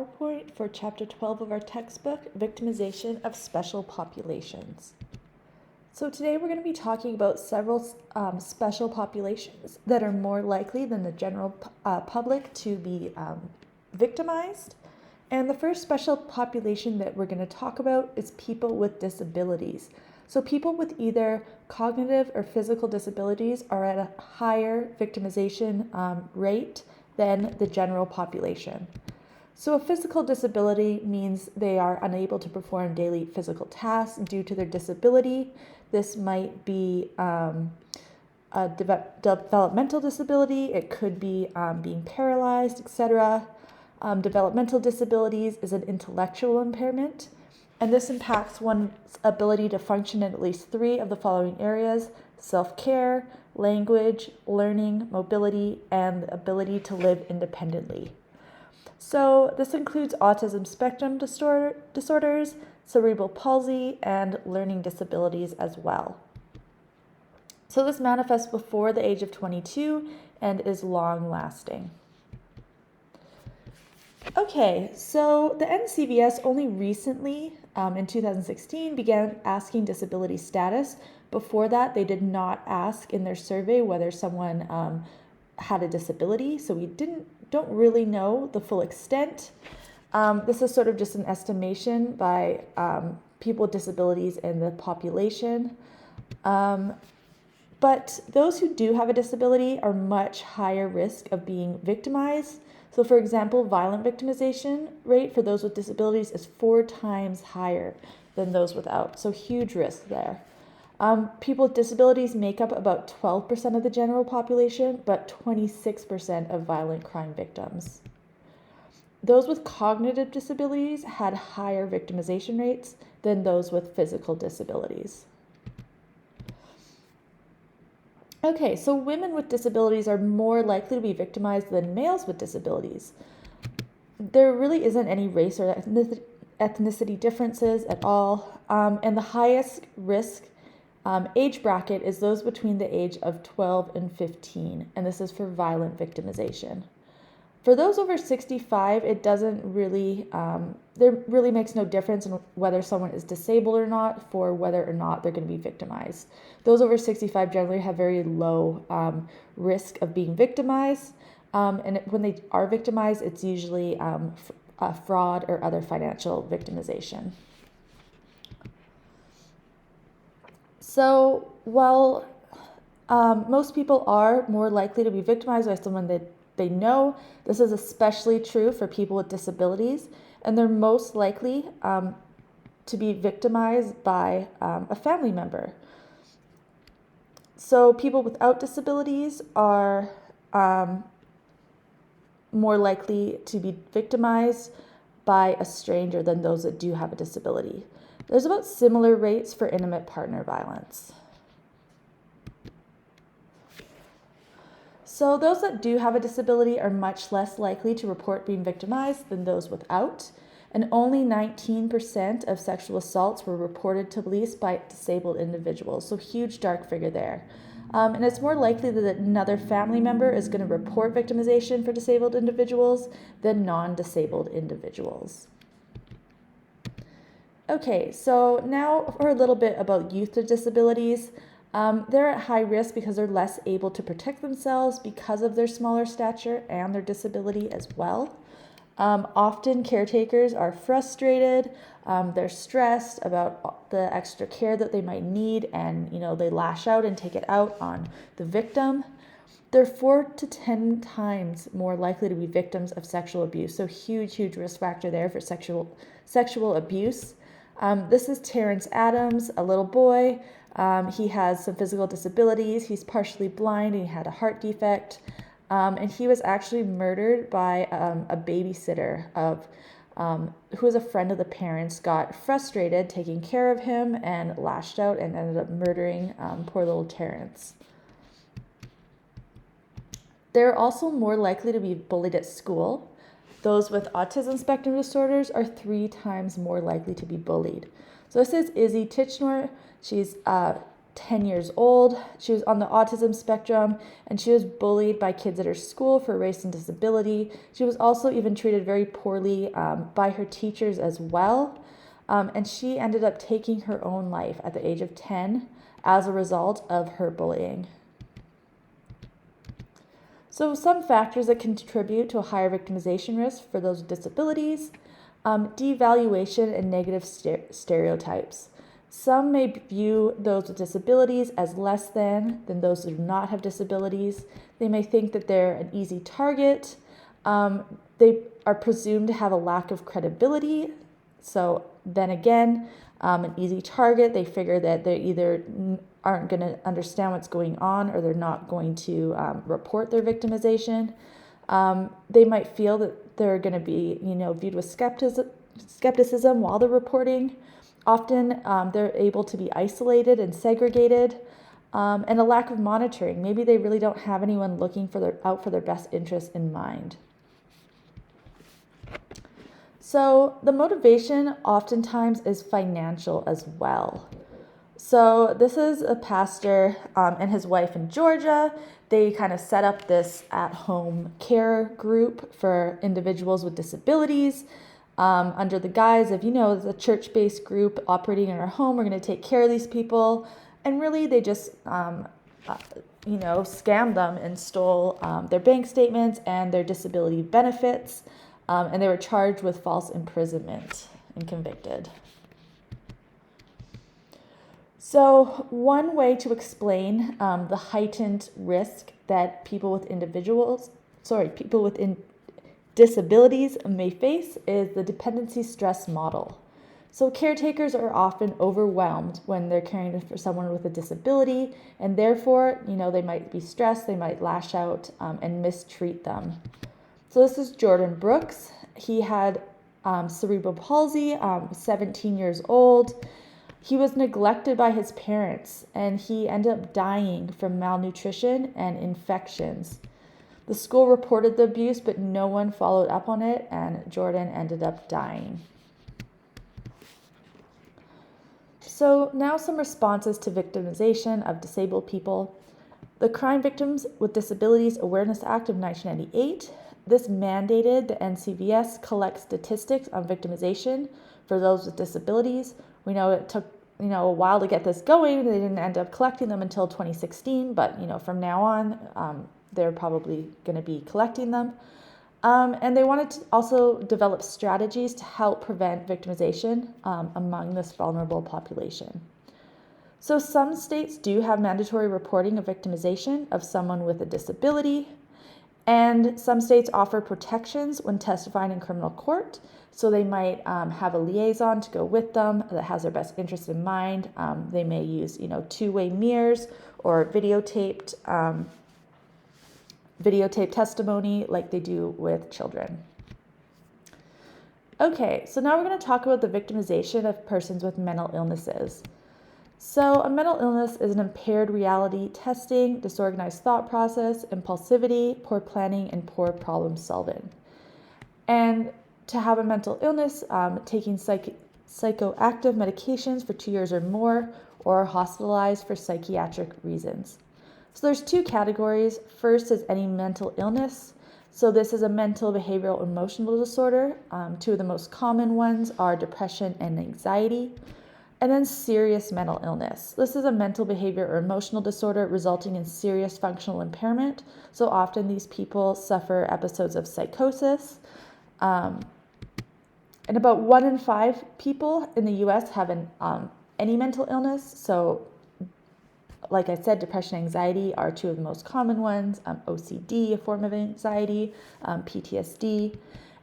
PowerPoint for Chapter 12 of our textbook, Victimization of Special Populations. So today we're going to be talking about several special populations that are more likely than the general public to be victimized. And the first special population that we're going to talk about is people with disabilities. So people with either cognitive or physical disabilities are at a higher victimization rate than the general population. So a physical disability means they are unable to perform daily physical tasks due to their disability. This might be a developmental disability. It could be being paralyzed, etc. Developmental disabilities is an intellectual impairment, and this impacts one's ability to function in at least 3 of the following areas: self-care, language, learning, mobility, and the ability to live independently. So this includes autism spectrum disorders, cerebral palsy, and learning disabilities as well. So this manifests before the age of 22 and is long-lasting. Okay, so the NCVS only recently, in 2016, began asking disability status. Before that, they did not ask in their survey whether someone had a disability, so we don't really know the full extent. This is sort of just an estimation by people with disabilities in the population. But those who do have a disability are much higher risk of being victimized. So for example, violent victimization rate for those with disabilities is 4 times higher than those without. So huge risk there. People with disabilities make up about 12% of the general population, but 26% of violent crime victims. Those with cognitive disabilities had higher victimization rates than those with physical disabilities. Okay, so women with disabilities are more likely to be victimized than males with disabilities. There really isn't any race or ethnicity differences at all, and the highest risk age bracket is those between the age of 12 and 15, and this is for violent victimization. For those over 65, it doesn't really, there really makes no difference in whether someone is disabled or not for whether or not they're going to be victimized. Those over 65 generally have very low risk of being victimized, and when they are victimized, it's usually fraud or other financial victimization. So while most people are more likely to be victimized by someone that they know, this is especially true for people with disabilities, and they're most likely to be victimized by a family member. So people without disabilities are more likely to be victimized by a stranger than those that do have a disability. There's about similar rates for intimate partner violence. So those that do have a disability are much less likely to report being victimized than those without, and only 19% of sexual assaults were reported to police by disabled individuals, so huge dark figure there. And it's more likely that another family member is going to report victimization for disabled individuals than non-disabled individuals. Okay, so now for a little bit about youth with disabilities. They're at high risk because they're less able to protect themselves because of their smaller stature and their disability as well. Often caretakers are frustrated, they're stressed about the extra care that they might need, and they lash out and take it out on the victim. They're 4 to 10 times more likely to be victims of sexual abuse, so huge risk factor there for sexual abuse. This is Terrence Adams, a little boy. He has some physical disabilities. He's partially blind and he had a heart defect. And he was actually murdered by a babysitter who was a friend of the parents, got frustrated taking care of him and lashed out and ended up murdering poor little Terrence. They're also more likely to be bullied at school. Those with autism spectrum disorders are 3 times more likely to be bullied. So this is Izzy Tichenor. She's 10 years old. She was on the autism spectrum, and she was bullied by kids at her school for race and disability. She was also even treated very poorly by her teachers as well. And she ended up taking her own life at the age of 10 as a result of her bullying. So some factors that contribute to a higher victimization risk for those with disabilities: devaluation and negative stereotypes. Some may view those with disabilities as less than those who do not have disabilities. They may think that they're an easy target. They are presumed to have a lack of credibility. So then again, an easy target, they figure that they either aren't going to understand what's going on, or they're not going to report their victimization. They might feel that they're going to be, viewed with skepticism while they're reporting. Often they're able to be isolated and segregated, and a lack of monitoring. Maybe they really don't have anyone looking out for their best interests in mind. So the motivation oftentimes is financial as well. So this is a pastor and his wife in Georgia. They kind of set up this at-home care group for individuals with disabilities under the guise of, it's a church-based group operating in our home. We're going to take care of these people. And really they just, scammed them and stole their bank statements and their disability benefits. And they were charged with false imprisonment and convicted. So one way to explain the heightened risk that people with disabilities may face is the dependency stress model. So caretakers are often overwhelmed when they're caring for someone with a disability, and therefore, they might be stressed, they might lash out and mistreat them. So this is Jordan Brooks. He had cerebral palsy, 17 years old. He was neglected by his parents, and he ended up dying from malnutrition and infections. The school reported the abuse, but no one followed up on it, and Jordan ended up dying. So now some responses to victimization of disabled people. The Crime Victims with Disabilities Awareness Act of 1998. This mandated the NCVS collect statistics on victimization for those with disabilities. We know it took a while to get this going. They didn't end up collecting them until 2016, but from now on, they're probably going to be collecting them. And they wanted to also develop strategies to help prevent victimization among this vulnerable population. So some states do have mandatory reporting of victimization of someone with a disability, and some states offer protections when testifying in criminal court. So they might have a liaison to go with them that has their best interests in mind. They may use, two-way mirrors or videotaped testimony like they do with children. Okay, so now we're going to talk about the victimization of persons with mental illnesses. So a mental illness is an impaired reality testing, disorganized thought process, impulsivity, poor planning, and poor problem solving. And to have a mental illness, taking psychoactive medications for 2 years or more, or hospitalized for psychiatric reasons. So there's two categories. First is any mental illness. So this is a mental, behavioral, emotional disorder. Two of the most common ones are depression and anxiety. And then serious mental illness. This is a mental, behavior, or emotional disorder resulting in serious functional impairment. So often these people suffer episodes of psychosis. And about 1 in 5 people in the U.S. have any mental illness. So like I said, depression and anxiety are two of the most common ones. OCD, a form of anxiety, PTSD.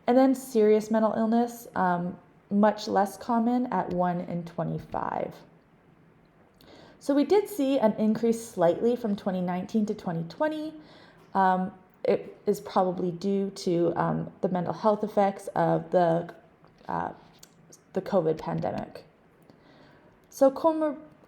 And then serious mental illness, much less common at 1 in 25. So we did see an increase slightly from 2019 to 2020. It is probably due to the mental health effects of the COVID pandemic. So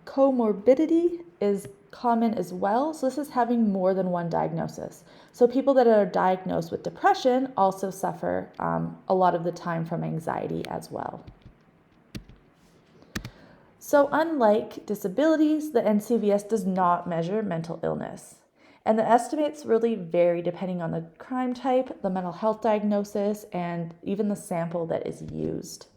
comorbidity is common as well. So this is having more than one diagnosis. So people that are diagnosed with depression also suffer a lot of the time from anxiety as well. So unlike disabilities, the NCVS does not measure mental illness. And the estimates really vary depending on the crime type, the mental health diagnosis, and even the sample that is used.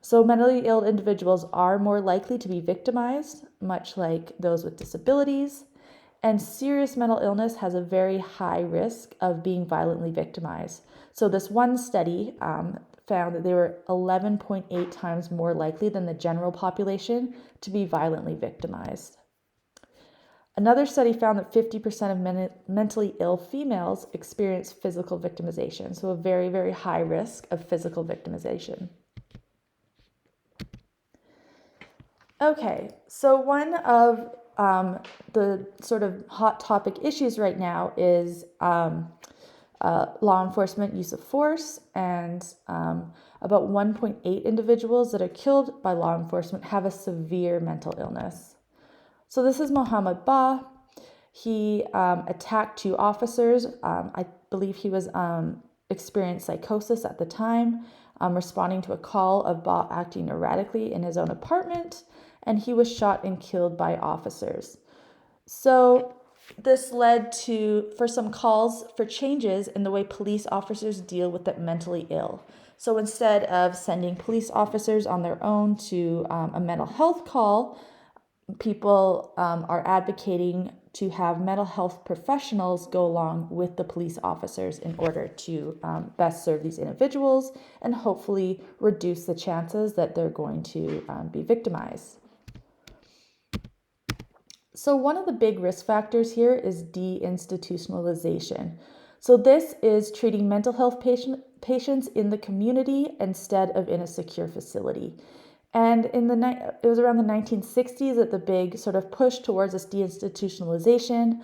So mentally ill individuals are more likely to be victimized, much like those with disabilities, and serious mental illness has a very high risk of being violently victimized. So this one study found that they were 11.8 times more likely than the general population to be violently victimized. Another study found that 50% of mentally ill females experience physical victimization, so a very, very high risk of physical victimization. Okay, so one of the sort of hot topic issues right now is law enforcement use of force, and about 1.8 individuals that are killed by law enforcement have a severe mental illness. So this is Mohammed Ba. He attacked 2 officers. I believe he was experienced psychosis at the time, responding to a call of Ba acting erratically in his own apartment, and he was shot and killed by officers. So this led for some calls for changes in the way police officers deal with the mentally ill. So instead of sending police officers on their own to a mental health call, people are advocating to have mental health professionals go along with the police officers in order to best serve these individuals and hopefully reduce the chances that they're going to be victimized. So one of the big risk factors here is deinstitutionalization. So this is treating mental health patients in the community instead of in a secure facility. And it was around the 1960s that the big sort of push towards this deinstitutionalization,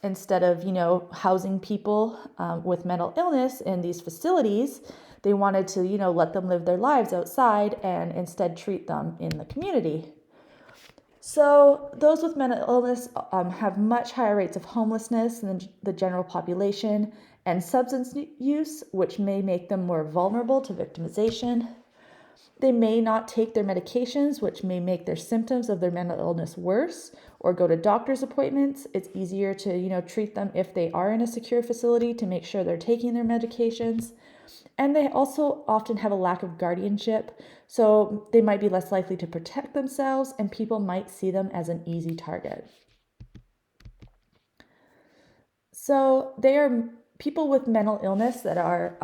instead of, housing people with mental illness in these facilities, they wanted to, let them live their lives outside and instead treat them in the community. So those with mental illness have much higher rates of homelessness than the general population and substance use, which may make them more vulnerable to victimization. They may not take their medications, which may make their symptoms of their mental illness worse, or go to doctor's appointments. It's easier to, treat them if they are in a secure facility to make sure they're taking their medications. And they also often have a lack of guardianship, so they might be less likely to protect themselves, and people might see them as an easy target. So people with mental illness that are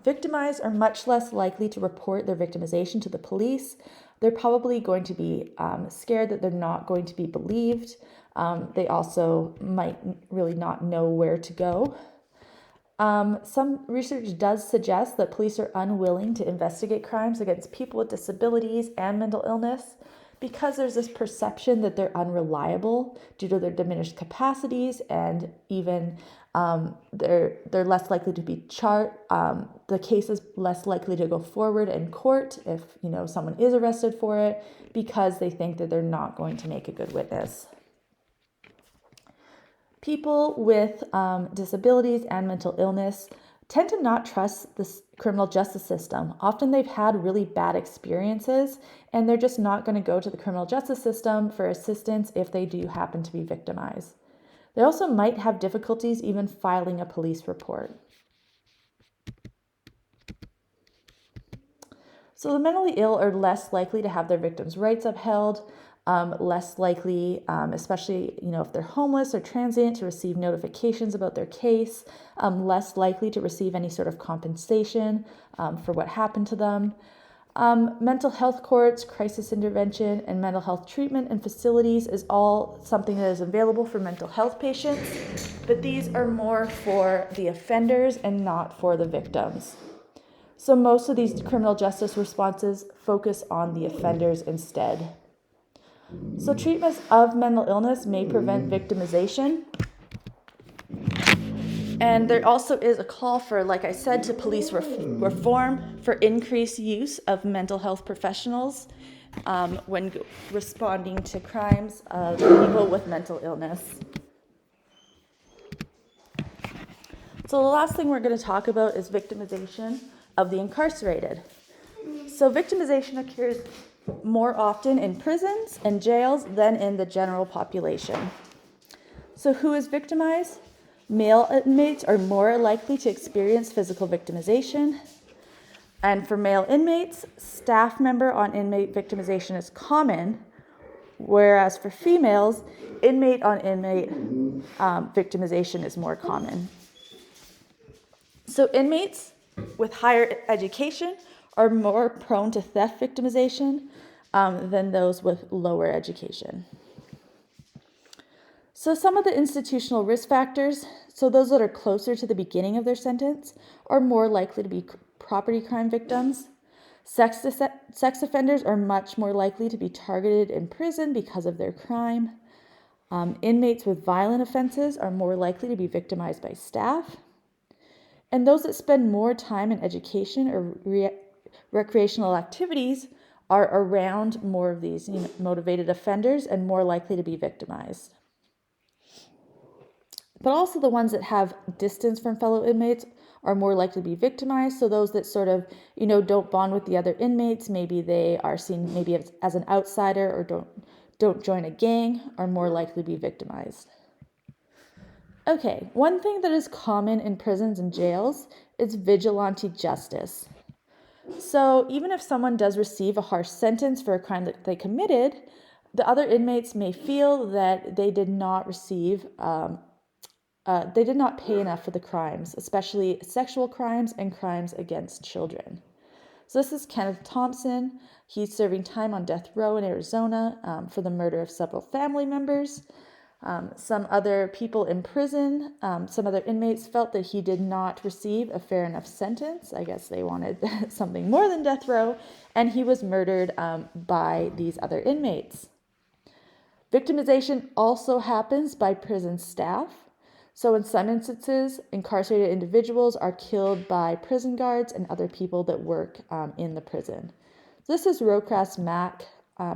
victimized are much less likely to report their victimization to the police. They're probably going to be scared that they're not going to be believed. They also might really not know where to go. Some research does suggest that police are unwilling to investigate crimes against people with disabilities and mental illness because there's this perception that they're unreliable due to their diminished capacities, and even they're less likely to be charged. The case is less likely to go forward in court if someone is arrested for it, because they think that they're not going to make a good witness. People with disabilities and mental illness tend to not trust the criminal justice system. Often they've had really bad experiences, and they're just not going to go to the criminal justice system for assistance if they do happen to be victimized. They also might have difficulties even filing a police report. So the mentally ill are less likely to have their victims' rights upheld, less likely, especially if they're homeless or transient, to receive notifications about their case, less likely to receive any sort of compensation for what happened to them. Mental health courts, crisis intervention, and mental health treatment and facilities is all something that is available for mental health patients, but these are more for the offenders and not for the victims. So most of these criminal justice responses focus on the offenders instead. So treatments of mental illness may prevent victimization. And there also is a call for, like I said, to police reform for increased use of mental health professionals when responding to crimes of people with mental illness. So the last thing we're going to talk about is victimization of the incarcerated. So victimization occurs more often in prisons and jails than in the general population. So who is victimized? Male inmates are more likely to experience physical victimization. And for male inmates, staff member on inmate victimization is common, whereas for females, inmate on inmate victimization is more common. So inmates with higher education are more prone to theft victimization than those with lower education. So some of the institutional risk factors, so those that are closer to the beginning of their sentence, are more likely to be property crime victims. Sex offenders are much more likely to be targeted in prison because of their crime. Inmates with violent offenses are more likely to be victimized by staff. And those that spend more time in education or recreational activities are around more of these motivated offenders and more likely to be victimized. But also the ones that have distance from fellow inmates are more likely to be victimized. So those that sort of, don't bond with the other inmates, maybe they are seen maybe as an outsider or don't join a gang, are more likely to be victimized. Okay, one thing that is common in prisons and jails is vigilante justice. So even if someone does receive a harsh sentence for a crime that they committed, the other inmates may feel that they did not pay enough for the crimes, especially sexual crimes and crimes against children. So this is Kenneth Thompson. He's serving time on death row in Arizona for the murder of several family members. Some other people in prison, some other inmates felt that he did not receive a fair enough sentence. I guess they wanted something more than death row, and he was murdered by these other inmates. Victimization also happens by prison staff. So in some instances, incarcerated individuals are killed by prison guards and other people that work in the prison. This is Rocrass Mack.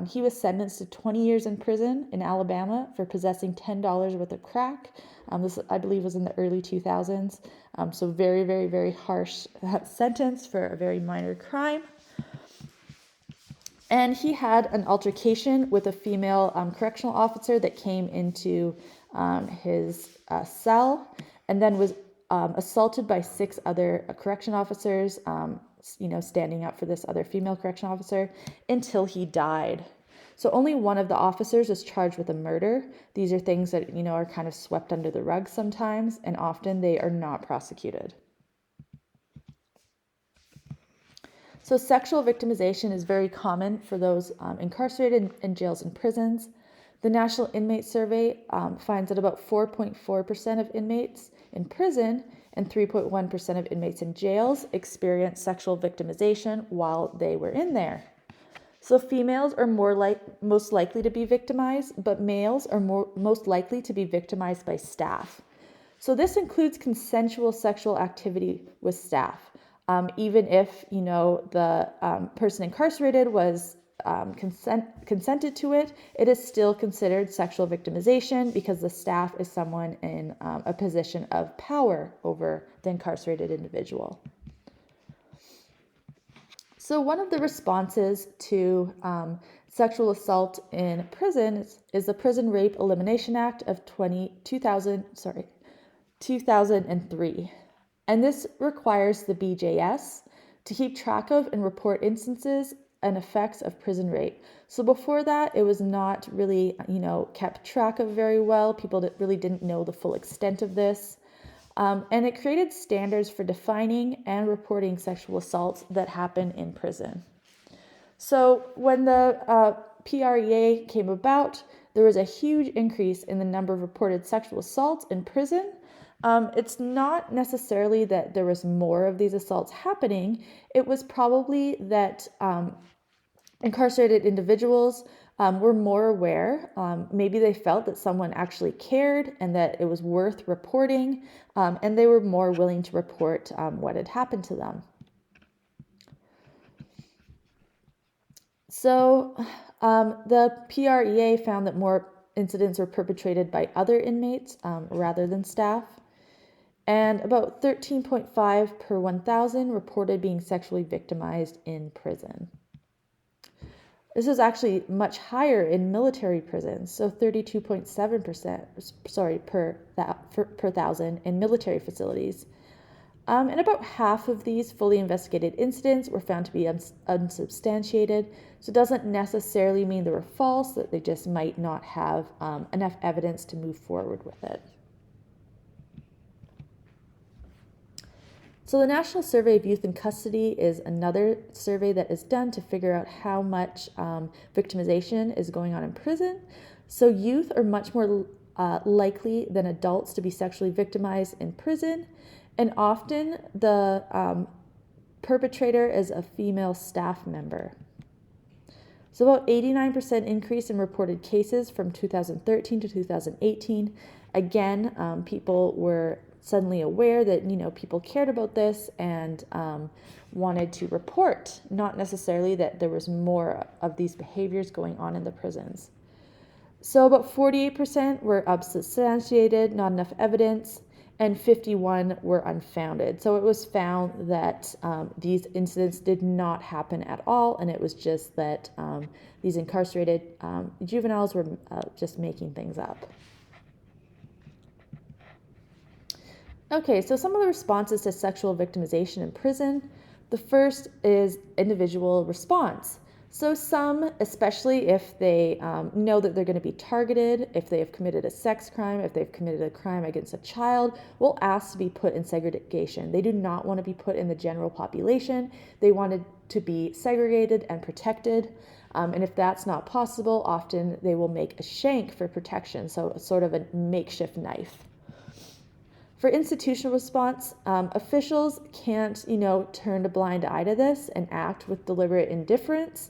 He was sentenced to 20 years in prison in Alabama for possessing $10 worth of crack. This, I believe, was in the early 2000s. So very, very, very harsh sentence for a very minor crime. And he had an altercation with a female correctional officer that came into his cell and then was assaulted by 6 other correction officers, standing up for this other female correction officer until he died. So only one of the officers was charged with a murder. These are things that, are kind of swept under the rug sometimes, and often they are not prosecuted. So sexual victimization is very common for those incarcerated in jails and prisons. The National Inmate Survey finds that about 4.4% of inmates in prison and 3.1% of inmates in jails experience sexual victimization while they were in there. So females are most likely to be victimized, but males are most likely to be victimized by staff. So this includes consensual sexual activity with staff. Even if, the person incarcerated was consented to it, it is still considered sexual victimization because the staff is someone in a position of power over the incarcerated individual. So one of the responses to sexual assault in prison is the Prison Rape Elimination Act of 2003. And this requires the BJS to keep track of and report instances and effects of prison rape. So before that, it was not really, kept track of very well. People really didn't know the full extent of this. And it created standards for defining and reporting sexual assaults that happen in prison. So when the PREA came about, there was a huge increase in the number of reported sexual assaults in prison. It's not necessarily that there was more of these assaults happening. It was probably that incarcerated individuals were more aware. Maybe they felt that someone actually cared and that it was worth reporting, and they were more willing to report what had happened to them. So the PREA found that more incidents were perpetrated by other inmates rather than staff. And about 13.5 per 1,000 reported being sexually victimized in prison. This is actually much higher in military prisons, so 32.7%, per thousand in military facilities. And about half of these fully investigated incidents were found to be unsubstantiated. So it doesn't necessarily mean they were false, that they just might not have enough evidence to move forward with it. So the National Survey of Youth in Custody is another survey that is done to figure out how much victimization is going on in prison. So youth are much more likely than adults to be sexually victimized in prison, and often the perpetrator is a female staff member. So about 89% increase in reported cases from 2013 to 2018. Again, people were suddenly aware that people cared about this and wanted to report, not necessarily that there was more of these behaviors going on in the prisons. So about 48% were unsubstantiated, not enough evidence, and 51 were unfounded. So it was found that these incidents did not happen at all, and it was just that these incarcerated juveniles were just making things up. Okay, so some of the responses to sexual victimization in prison. The first is individual response. So some, especially if they know that they're going to be targeted, if they have committed a sex crime, if they've committed a crime against a child, will ask to be put in segregation. They do not want to be put in the general population. They wanted to be segregated and protected. And if that's not possible, often they will make a shank for protection, so sort of a makeshift knife. For institutional response, officials can't, turn a blind eye to this and act with deliberate indifference.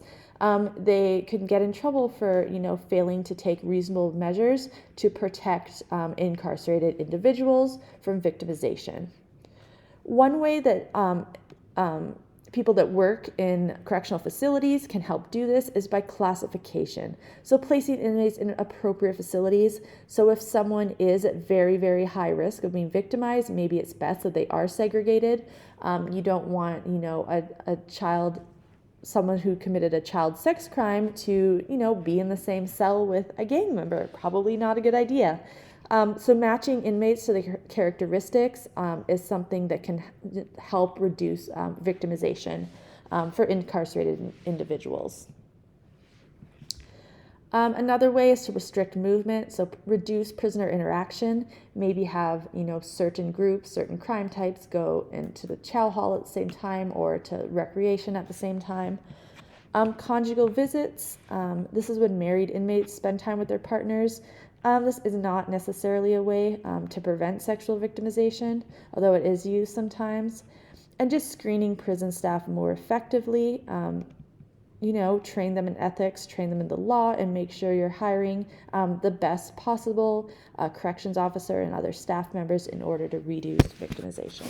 They can get in trouble for, failing to take reasonable measures to protect incarcerated individuals from victimization. One way that people that work in correctional facilities can help do this is by classification. So placing inmates in appropriate facilities. So if someone is at very, very high risk of being victimized, maybe it's best that they are segregated. You don't want, a child, someone who committed a child sex crime to, be in the same cell with a gang member. Probably not a good idea. So matching inmates to the characteristics is something that can help reduce victimization for incarcerated individuals. Another way is to restrict movement, so reduce prisoner interaction. Maybe have certain groups, certain crime types go into the chow hall at the same time or to recreation at the same time. Conjugal visits. This is when married inmates spend time with their partners. This is not necessarily a way to prevent sexual victimization, although it is used sometimes. And just screening prison staff more effectively, train them in ethics, train them in the law, and make sure you're hiring the best possible corrections officer and other staff members in order to reduce victimization.